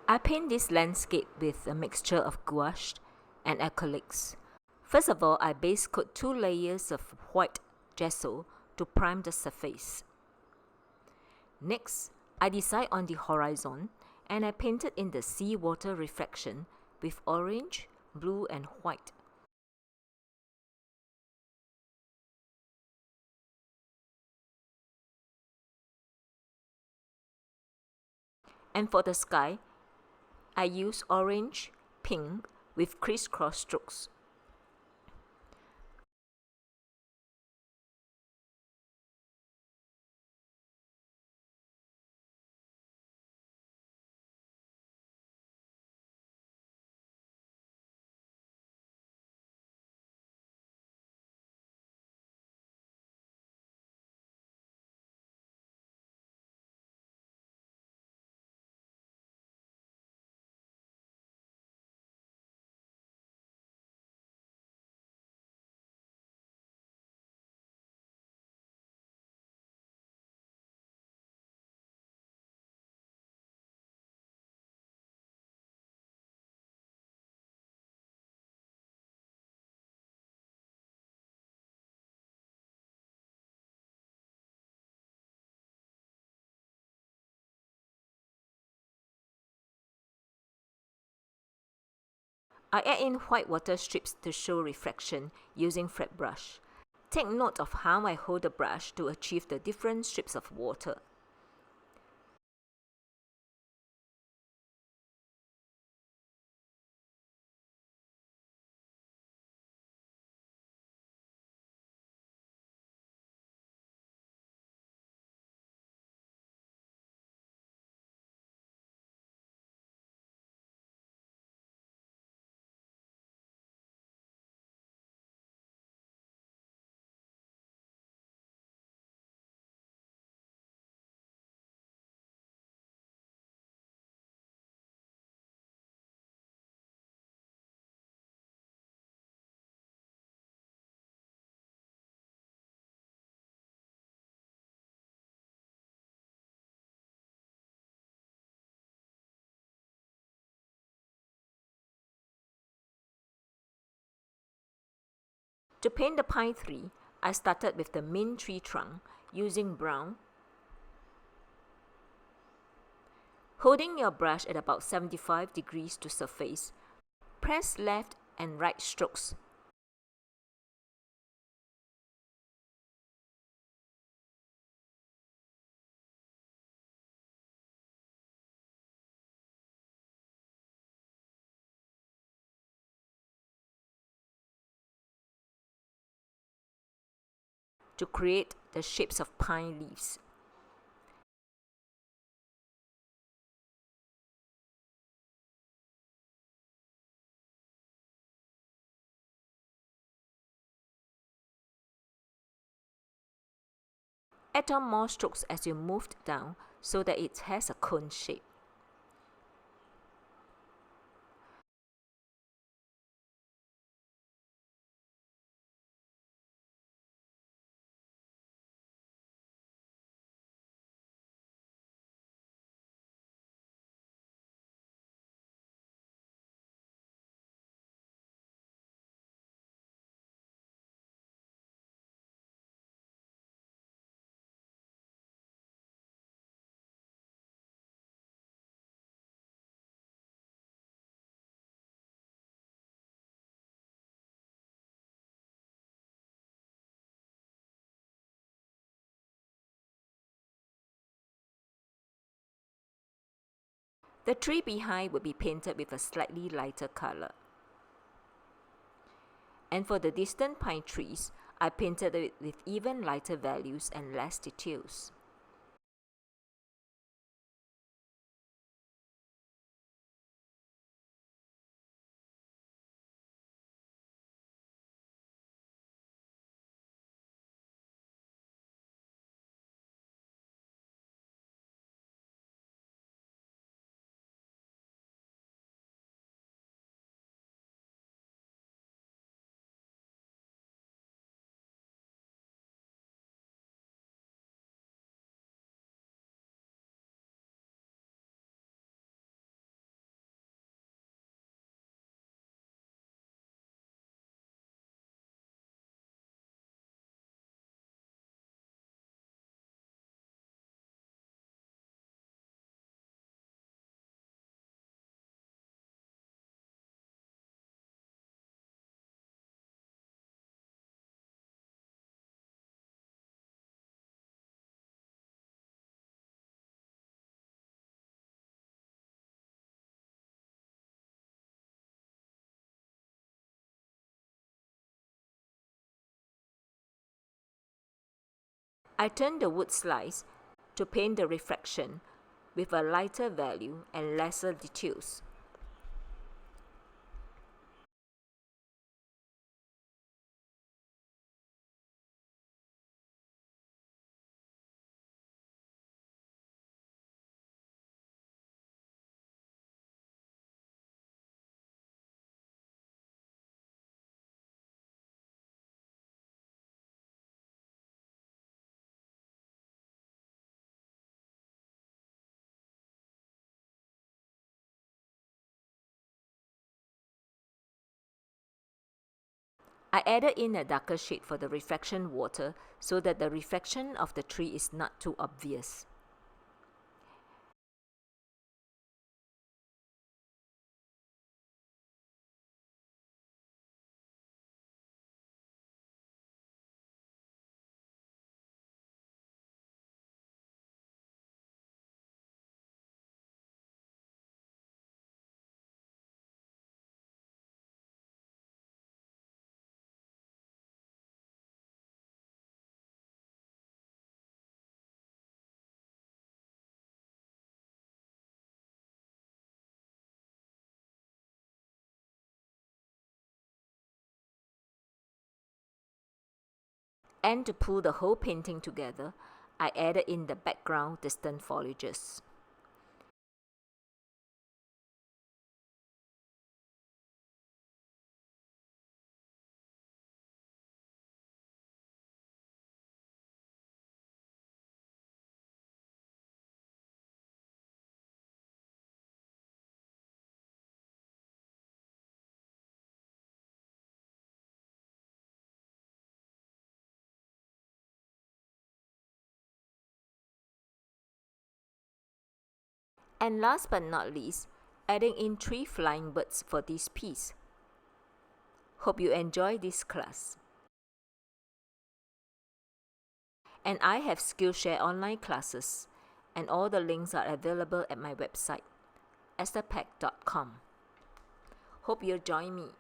I paint this landscape with a mixture of gouache and acrylics. First of all, I base coat 2 layers of white gesso to prime the surface. Next, I decide on the horizon and I painted in the seawater reflection with orange, blue and white. And for the sky, I use orange, pink with crisscross strokes. I add in white water strips to show reflection using flat brush. Take note of how I hold the brush to achieve the different strips of water. To paint the pine tree, I started with the main tree trunk using brown. Holding your brush at about 75 degrees to surface, press left and right strokes. To create the shapes of pine leaves. Add on more strokes as you move down so that it has a cone shape. The tree behind will be painted with a slightly lighter color. And for the distant pine trees, I painted it with even lighter values and less details. I turned the wood slice to paint the reflection with a lighter value and lesser details. I added in a darker shade for the reflection water so that the reflection of the tree is not too obvious. And to pull the whole painting together, I added in the background distant foliages. And last but not least, adding in 3 flying birds for this piece. Hope you enjoy this class. And I have Skillshare online classes, and all the links are available at my website, estherpeck.com. Hope you'll join me.